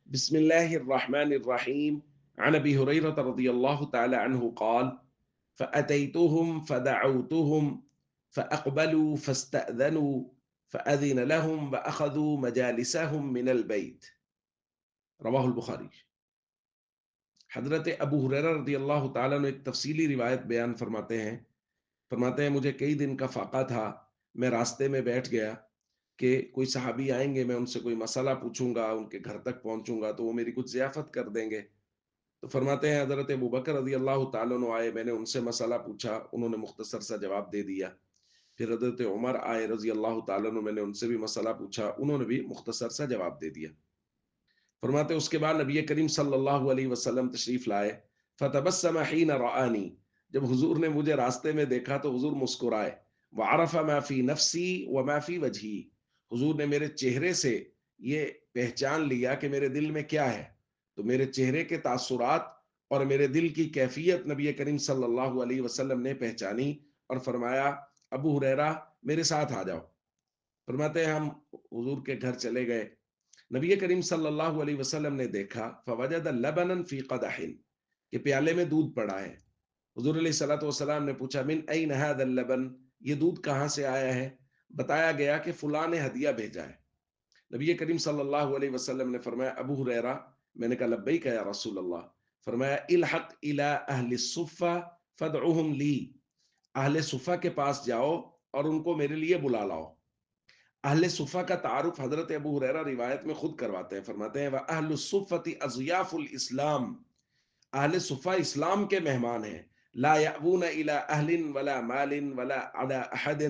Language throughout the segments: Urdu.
بسم الله الرحمن الرحيم. عن أبي هريرة رضي الله تعالى عنه قال: فأتيتهم فدعوتهم فأقبلوا فاستأذنوا فأذن لهم وأخذوا مجالسهم من البيت. رواہ البخاری۔ حضرت ابو ہریرہ رضی اللہ تعالیٰ نے ایک تفصیلی روایت بیان فرماتے ہیں مجھے کئی دن کا فاقہ تھا، میں راستے میں بیٹھ گیا کہ کوئی صحابی آئیں گے، میں ان سے کوئی مسئلہ پوچھوں گا، ان کے گھر تک پہنچوں گا تو وہ میری کچھ ضیافت کر دیں گے۔ تو فرماتے ہیں حضرت ابوبکر رضی اللہ تعالیٰ عنہ آئے، میں نے ان سے مسئلہ پوچھا، انہوں نے مختصر سا جواب دے دیا۔ پھر حضرت عمر آئے رضی اللہ تعالیٰ عنہ، میں نے ان سے بھی مسئلہ پوچھا، انہوں نے بھی مختصر سا جواب دے دیا۔ فرماتے ہیں اس کے بعد نبی کریم صلی اللہ علیہ وسلم تشریف لائے، فتبسم حین رآنی، جب حضور نے مجھے راستے میں دیکھا تو حضور مسکرائے، وعرف ما فی نفسی وما فی وجہی، حضور نے میرے چہرے سے یہ پہچان لیا کہ میرے دل میں کیا ہے، تو میرے چہرے کے تاثرات اور میرے دل کی کیفیت نبی کریم صلی اللہ علیہ وسلم نے پہچانی اور فرمایا ابو ہریرہ میرے ساتھ آ جاؤ۔ فرماتے ہیں ہم حضور کے گھر چلے گئے، نبی کریم صلی اللہ علیہ وسلم نے دیکھا فوجد لبنا فی قدح، کہ پیالے میں دودھ پڑا ہے۔ حضور علیہ الصلوۃ والسلام نے پوچھا من این ھذا اللبن، یہ دودھ کہاں سے آیا ہے؟ بتایا گیا کہ فلاں نے ہدیہ بھیجا ہے۔ نبی کریم صلی اللہ علیہ وسلم نے فرمایا ابو ہریرہ، میں نے کہا لبیک یا رسول اللہ، فرمایا الحق الی اہل الصفہ فادعوہم لی، اہل صفہ کے پاس جاؤ اور ان کو میرے لیے بلا لاؤ۔ اہل صفہ کا تعارف حضرت ابو ہریرہ روایت میں خود کرواتے ہیں، فرماتے ہیں وَأَهْلُ الصُّفَّةِ أَضْيَافُ الْإِسْلَامِ، اہل صفہ اسلام کے مہمان ہیں، لا یأوون الی اہل ولا مال ولا علی احد،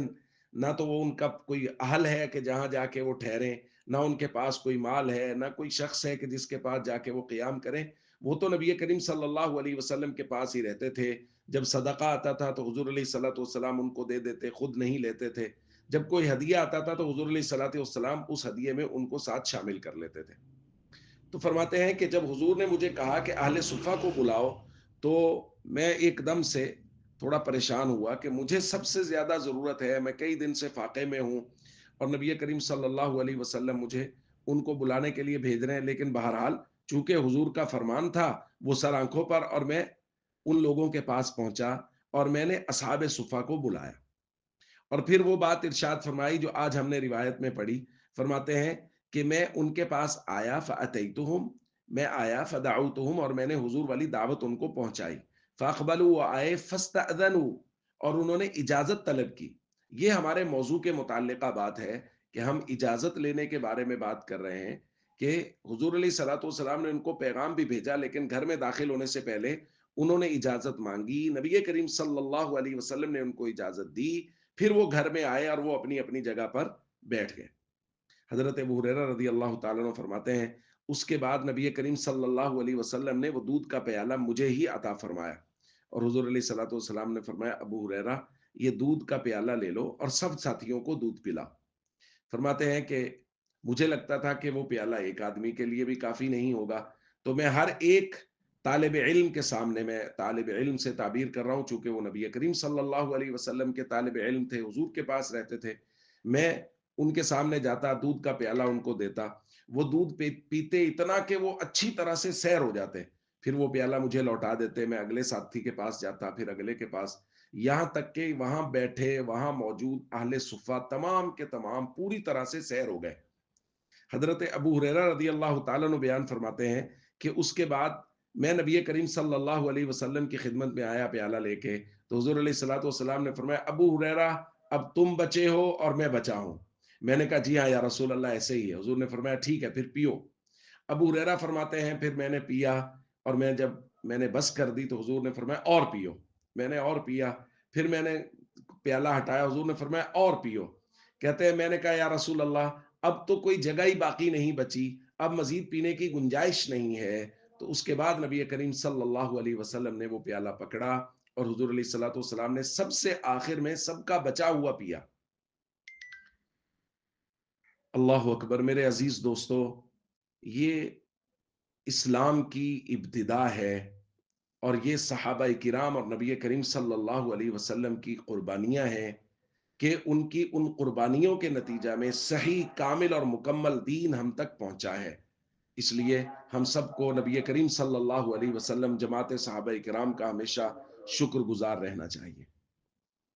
نہ تو وہ ان کا کوئی اہل ہے کہ جہاں جا کے وہ ٹھہریں، نہ ان کے پاس کوئی مال ہے، نہ کوئی شخص ہے کہ جس کے پاس جا کے وہ قیام کریں۔ وہ تو نبی کریم صلی اللہ علیہ وسلم کے پاس ہی رہتے تھے، جب صدقہ آتا تھا تو حضور علیہ الصلوۃ والسلام ان کو دے دیتے، خود نہیں لیتے تھے، جب کوئی ہدیہ آتا تھا تو حضور علیہ الصلوۃ والسلام اس ہدیے میں ان کو ساتھ شامل کر لیتے تھے۔ تو فرماتے ہیں کہ جب حضور نے مجھے کہا کہ اہل صفہ کو بلاؤ، تو میں ایک دم سے تھوڑا پریشان ہوا کہ مجھے سب سے زیادہ ضرورت ہے، میں کئی دن سے فاقے میں ہوں اور نبی کریم صلی اللہ علیہ وسلم مجھے ان کو بلانے کے لیے بھیج رہے ہیں، لیکن بہرحال چونکہ حضور کا فرمان تھا وہ سر آنکھوں پر، اور میں ان لوگوں کے پاس پہنچا اور میں نے اصحاب صفہ کو بلایا، اور پھر وہ بات ارشاد فرمائی جو آج ہم نے روایت میں پڑھی۔ فرماتے ہیں کہ میں ان کے پاس آیا فاتیتہم، میں آیا فدعوتہم، اور میں نے حضور والی دعوت ان کو پہنچائی، فاقبلوا، وہ آئے، فاستأذنوا، اور انہوں نے اجازت طلب کی۔ یہ ہمارے موضوع کے متعلقہ بات ہے کہ ہم اجازت لینے کے بارے میں بات کر رہے ہیں کہ حضور علیہ الصلوۃ والسلام نے ان کو پیغام بھی بھیجا، لیکن گھر میں داخل ہونے سے پہلے انہوں نے اجازت مانگی، نبی کریم صلی اللہ علیہ وسلم نے ان کو اجازت دی، پھر وہ گھر میں آئے اور وہ اپنی اپنی جگہ پر بیٹھ گئے۔ حضرت ابو ہریرہ رضی اللہ تعالیٰ عنہ فرماتے ہیں اس کے بعد نبی کریم صلی اللہ علیہ وسلم نے وہ دودھ کا پیالہ مجھے ہی عطا فرمایا، اور حضور علیہ الصلوۃ والسلام نے فرمایا ابو ہریرہ یہ دودھ کا پیالہ لے لو اور سب ساتھیوں کو دودھ پلاؤ۔ فرماتے ہیں کہ مجھے لگتا تھا کہ وہ پیالہ ایک آدمی کے لیے بھی کافی نہیں ہوگا، تو میں ہر ایک طالب علم کے سامنے، میں طالب علم سے تعبیر کر رہا ہوں چونکہ وہ نبی کریم صلی اللہ علیہ وسلم کے طالب علم تھے، حضور کے پاس رہتے تھے، میں ان کے سامنے جاتا، دودھ کا پیالہ ان کو دیتا، وہ دودھ پیتے اتنا کہ وہ اچھی طرح سے سیر ہو جاتے، پھر وہ پیالہ مجھے لوٹا دیتے، میں اگلے ساتھی کے پاس جاتا، پھر اگلے کے پاس، یہاں تک کہ وہاں بیٹھے وہاں موجود اہل صفہ تمام کے تمام پوری طرح سے سیر ہو گئے۔ حضرت ابو ہریرہ رضی اللہ تعالیٰ عنہ بیان فرماتے ہیں کہ اس کے بعد میں نبی کریم صلی اللہ علیہ وسلم کی خدمت میں آیا پیالہ لے کے، تو حضور علیہ الصلوۃ والسلام نے فرمایا ابو ہریرہ اب تم بچے ہو اور میں بچا ہوں۔ میں نے کہا جی ہاں یا رسول اللہ ایسے ہی ہے۔ حضور نے فرمایا ٹھیک ہے پھر پیو۔ ابو ہریرہ فرماتے ہیں پھر میں نے پیا، اور جب میں نے بس کر دی تو حضور نے فرمایا اور پیو، میں نے اور پیا، پھر میں نے پیالہ ہٹایا، حضور نے فرمایا اور پیو۔ کہتے ہیں میں نے کہا یا رسول اللہ اب تو کوئی جگہ ہی باقی نہیں بچی، اب مزید پینے کی گنجائش نہیں ہے۔ تو اس کے بعد نبی کریم صلی اللہ علیہ وسلم نے وہ پیالہ پکڑا اور حضور علیہ الصلوۃ والسلام نے سب سے آخر میں سب کا بچا ہوا پیا۔ اللہ اکبر میرے عزیز دوستو، یہ اسلام کی ابتدا ہے، اور یہ صحابہ کرام اور نبی کریم صلی اللہ علیہ وسلم کی قربانیاں ہیں کہ ان کی ان قربانیوں کے نتیجہ میں صحیح کامل اور مکمل دین ہم تک پہنچا ہے۔ اس لیے ہم سب کو نبی کریم صلی اللہ علیہ وسلم جماعت صحابہ کرام کا ہمیشہ شکر گزار رہنا چاہیے۔